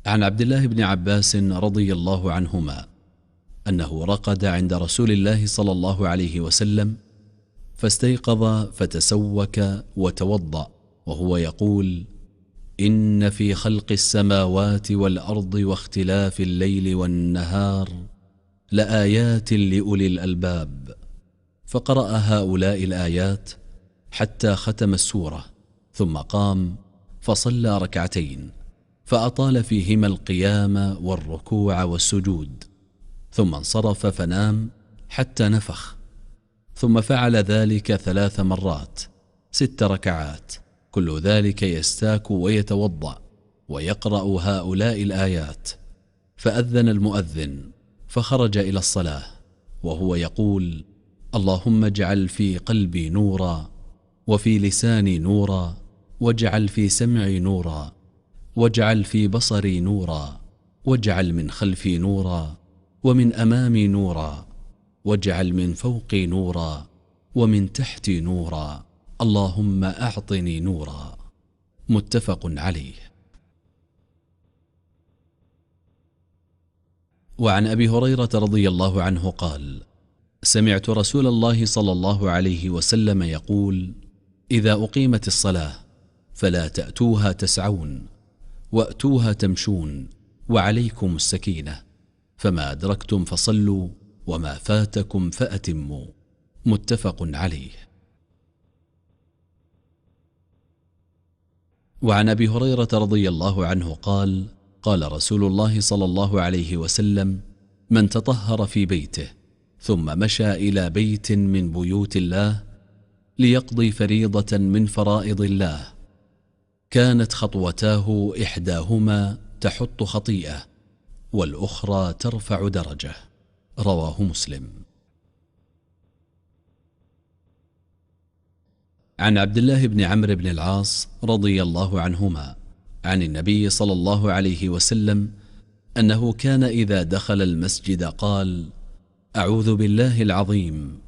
عن عبد الله بن عباس رضي الله عنهما أنه رقد عند رسول الله صلى الله عليه وسلم فاستيقظ فتسوك وتوضأ وهو يقول: إن في خلق السماوات والأرض واختلاف الليل والنهار لآيات لأولي الألباب. فقرأ هؤلاء الآيات حتى ختم السورة، ثم قام فصلى ركعتين فأطال فيهما القيام والركوع والسجود، ثم انصرف فنام حتى نفخ، ثم فعل ذلك 3 مرات 6 ركعات، كل ذلك يستاك ويتوضأ ويقرأ هؤلاء الآيات. فأذن المؤذن فخرج إلى الصلاة وهو يقول: اللهم اجعل في قلبي نورا، وفي لساني نورا، واجعل في سمعي نورا، واجعل في بصري نورا، واجعل من خلفي نورا، ومن أمامي نورا، واجعل من فوقي نورا، ومن تحتي نورا، اللهم أعطني نورا. متفق عليه. وعن أبي هريرة رضي الله عنه قال: سمعت رسول الله صلى الله عليه وسلم يقول: إذا أقيمت الصلاة فلا تأتوها تسعون، وأتوها تمشون، وعليكم السكينة، فما أدركتم فصلوا، وما فاتكم فأتموا. متفق عليه. وعن أبي هريرة رضي الله عنه قال: قال رسول الله صلى الله عليه وسلم: من تطهر في بيته ثم مشى إلى بيت من بيوت الله ليقضي فريضة من فرائض الله، كانت خطوتاه إحداهما تحط خطيئة والأخرى ترفع درجة. رواه مسلم. عن عبد الله بن عمرو بن العاص رضي الله عنهما عن النبي صلى الله عليه وسلم أنه كان إذا دخل المسجد قال: أعوذ بالله العظيم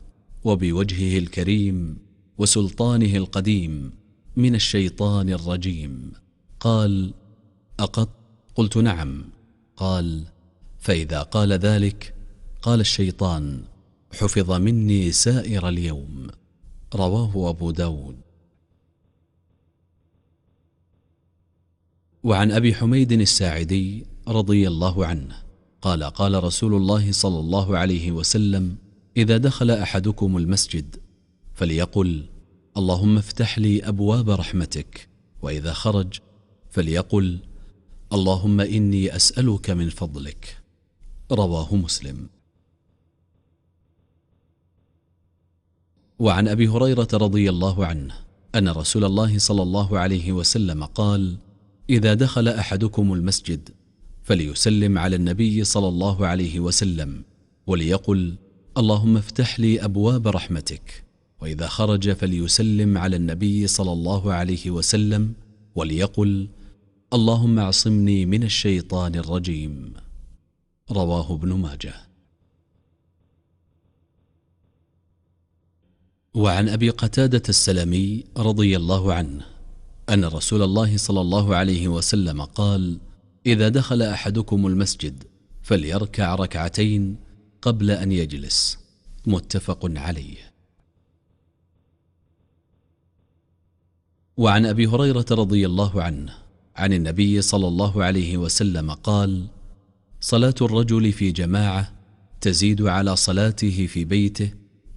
وبوجهه الكريم وسلطانه القديم من الشيطان الرجيم. قال: أقط؟ قلت: نعم. قال: فإذا قال ذلك قال الشيطان: حفظ مني سائر اليوم. رواه أبو داود. وعن أبي حميد الساعدي رضي الله عنه قال: قال رسول الله صلى الله عليه وسلم: إذا دخل أحدكم المسجد فليقل: اللهم افتح لي أبواب رحمتك، وإذا خرج فليقل: اللهم إني أسألك من فضلك. رواه مسلم. وعن أبي هريرة رضي الله عنه أن رسول الله صلى الله عليه وسلم قال: إذا دخل أحدكم المسجد فليسلم على النبي صلى الله عليه وسلم وليقل: اللهم افتح لي أبواب رحمتك، وإذا خرج فليسلم على النبي صلى الله عليه وسلم وليقل: اللهم اعصمني من الشيطان الرجيم. رواه ابن ماجه. وعن أبي قتادة السلمي رضي الله عنه أن رسول الله صلى الله عليه وسلم قال: إذا دخل أحدكم المسجد فليركع ركعتين قبل أن يجلس. متفق عليه. وعن أبي هريرة رضي الله عنه عن النبي صلى الله عليه وسلم قال: صلاة الرجل في جماعة تزيد على صلاته في بيته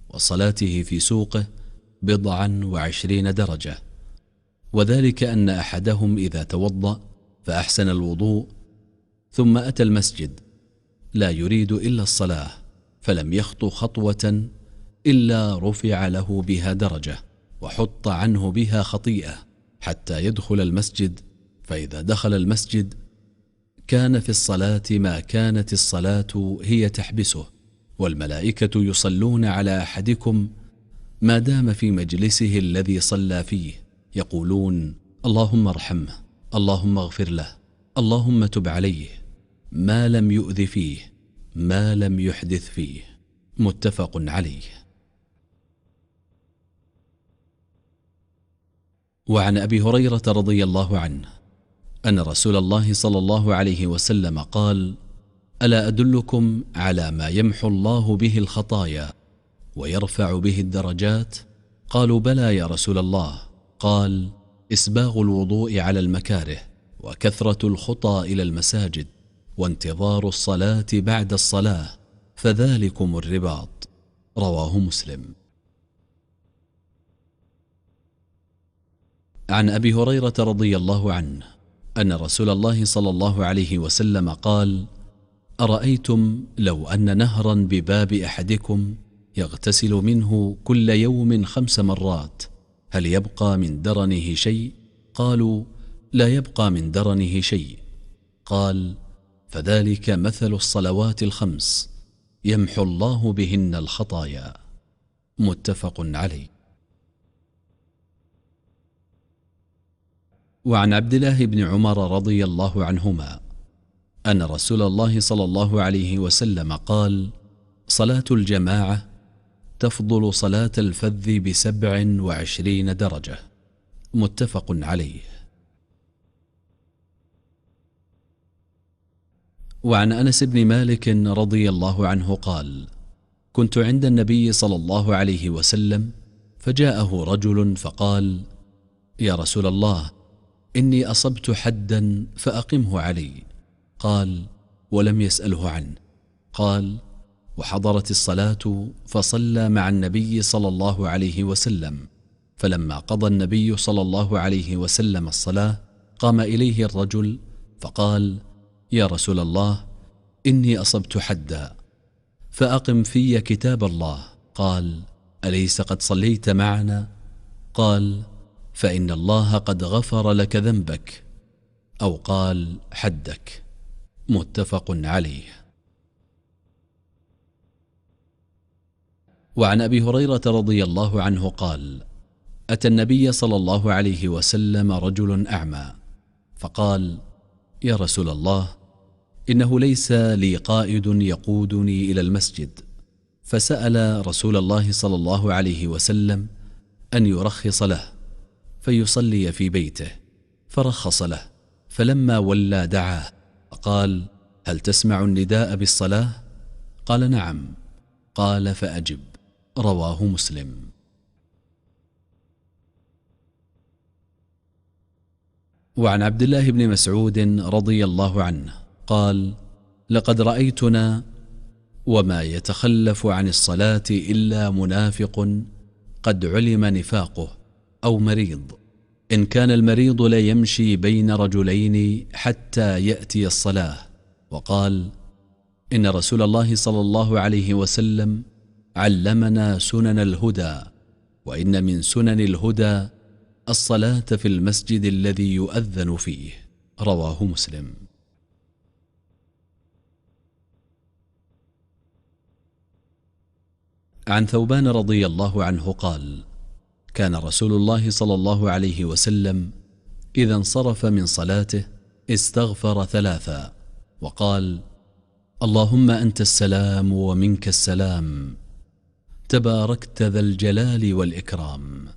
وصلاته في سوقه 27 درجة، وذلك أن أحدهم إذا توضأ فأحسن الوضوء ثم أتى المسجد لا يريد إلا الصلاة فلم يخطو خطوة إلا رفع له بها درجة وحط عنه بها خطيئة حتى يدخل المسجد، فإذا دخل المسجد كان في الصلاة ما كانت الصلاة هي تحبسه، والملائكة يصلون على أحدكم ما دام في مجلسه الذي صلى فيه، يقولون: اللهم ارحمه، اللهم اغفر له، اللهم تب عليه، ما لم يؤذ فيه، ما لم يحدث فيه. متفق عليه. وعن أبي هريرة رضي الله عنه أن رسول الله صلى الله عليه وسلم قال: ألا أدلكم على ما يمحو الله به الخطايا ويرفع به الدرجات؟ قالوا: بلى يا رسول الله. قال: إسباغ الوضوء على المكاره، وكثرة الخطى إلى المساجد، وانتظار الصلاة بعد الصلاة، فذلكم الرباط. رواه مسلم. عن أبي هريرة رضي الله عنه أن رسول الله صلى الله عليه وسلم قال: أرأيتم لو أن نهرا بباب أحدكم يغتسل منه كل يوم 5 مرات، هل يبقى من درنه شيء؟ قالوا: لا يبقى من درنه شيء. قال: فذلك مثل الصلوات ال5 يمحو الله بهن الخطايا. متفق عليه. وعن عبد الله بن عمر رضي الله عنهما أن رسول الله صلى الله عليه وسلم قال: صلاة الجماعة تفضل صلاة الفذ ب27 درجة. متفق عليه. وعن أنس بن مالك رضي الله عنه قال: كنت عند النبي صلى الله عليه وسلم، فجاءه رجل فقال: يا رسول الله، إني أصبت حدا فأقمه علي. قال: ولم يسأله عنه. قال: وحضرت الصلاة فصلى مع النبي صلى الله عليه وسلم، فلما قضى النبي صلى الله عليه وسلم الصلاة قام إليه الرجل فقال: يا رسول الله، إني أصبت حدا فأقم في كتاب الله. قال: أليس قد صليت معنا؟ قال: فإن الله قد غفر لك ذنبك، أو قال حدك. متفق عليه. وعن أبي هريرة رضي الله عنه قال: أتى النبي صلى الله عليه وسلم رجل أعمى فقال: يا رسول الله، إنه ليس لي قائد يقودني إلى المسجد، فسأل رسول الله صلى الله عليه وسلم أن يرخص له فيصلي في بيته، فرخص له، فلما ولى دعاه فقال: هل تسمع النداء بالصلاة؟ قال: نعم. قال: فأجب. رواه مسلم. وعن عبد الله بن مسعود رضي الله عنه قال: لقد رأيتنا وما يتخلف عن الصلاة إلا منافق قد علم نفاقه، أو مريض، إن كان المريض ليمشي بين رجلين حتى يأتي الصلاة. وقال: إن رسول الله صلى الله عليه وسلم علمنا سنن الهدى، وإن من سنن الهدى الصلاة في المسجد الذي يؤذن فيه. رواه مسلم. عن ثوبان رضي الله عنه قال: كان رسول الله صلى الله عليه وسلم إذا انصرف من صلاته استغفر 3 وقال: اللهم أنت السلام ومنك السلام، تباركت ذا الجلال والإكرام.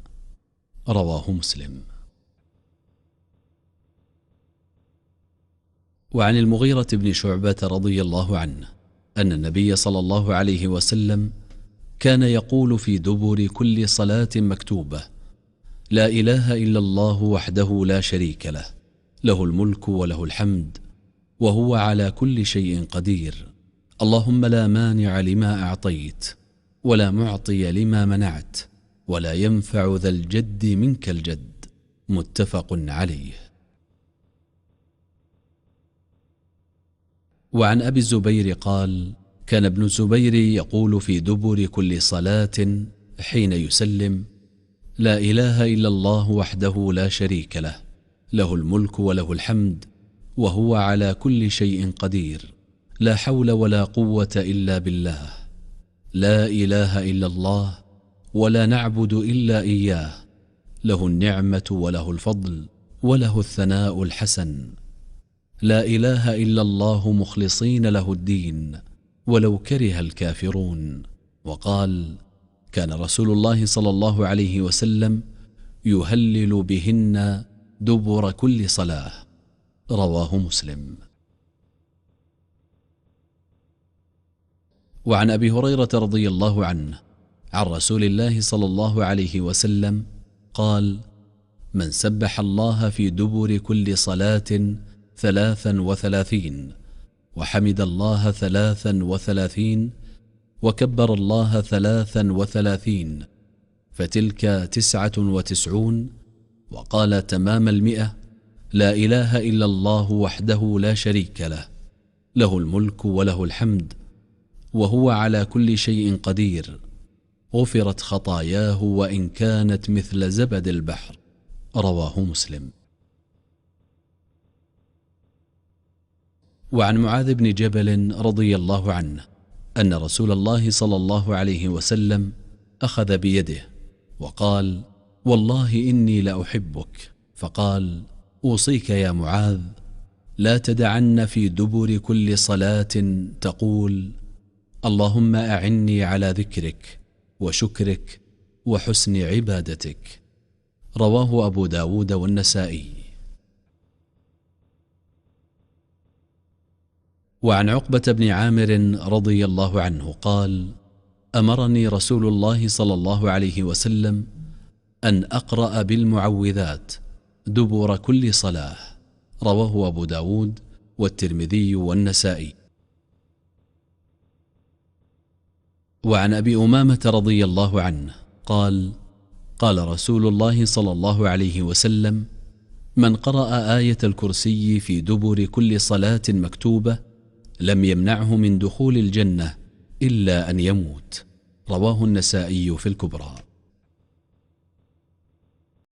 رواه مسلم. وعن المغيرة بن شعبة رضي الله عنه أن النبي صلى الله عليه وسلم كان يقول في دبر كل صلاة مكتوبة: لا إله إلا الله وحده لا شريك له، له الملك وله الحمد وهو على كل شيء قدير، اللهم لا مانع لما أعطيت ولا معطي لما منعت ولا ينفع ذا الجد منك الجد. متفق عليه. وعن أبي الزبير قال: كان ابن الزبير يقول في دبر كل صلاة حين يسلم: لا إله إلا الله وحده لا شريك له، له الملك وله الحمد وهو على كل شيء قدير، لا حول ولا قوة إلا بالله، لا إله إلا الله ولا نعبد إلا إياه، له النعمة وله الفضل وله الثناء الحسن، لا إله إلا الله مخلصين له الدين ولو كره الكافرون. وقال: كان رسول الله صلى الله عليه وسلم يهلل بهن دبر كل صلاة. رواه مسلم. وعن أبي هريرة رضي الله عنه عن رسول الله صلى الله عليه وسلم قال: من سبح الله في دبر كل صلاة 33 وحمد الله 33 وكبر الله 33 فتلك 99 وقال تمام 100: لا إله إلا الله وحده لا شريك له، له الملك وله الحمد وهو على كل شيء قدير، غفرت خطاياه وإن كانت مثل زبد البحر. رواه مسلم. وعن معاذ بن جبل رضي الله عنه أن رسول الله صلى الله عليه وسلم أخذ بيده وقال: والله إني لأحبك. فقال: أوصيك يا معاذ لا تدعن في دبر كل صلاة تقول: اللهم أعني على ذكرك وشكرك وحسن عبادتك. رواه أبو داود والنسائي. وعن عقبة بن عامر رضي الله عنه قال: أمرني رسول الله صلى الله عليه وسلم أن أقرأ بالمعوذات دبر كل صلاة. رواه أبو داود والترمذي والنسائي. وعن أبي أمامة رضي الله عنه قال: قال رسول الله صلى الله عليه وسلم: من قرأ آية الكرسي في دبر كل صلاة مكتوبة لم يمنعه من دخول الجنة إلا أن يموت. رواه النسائي في الكبرى.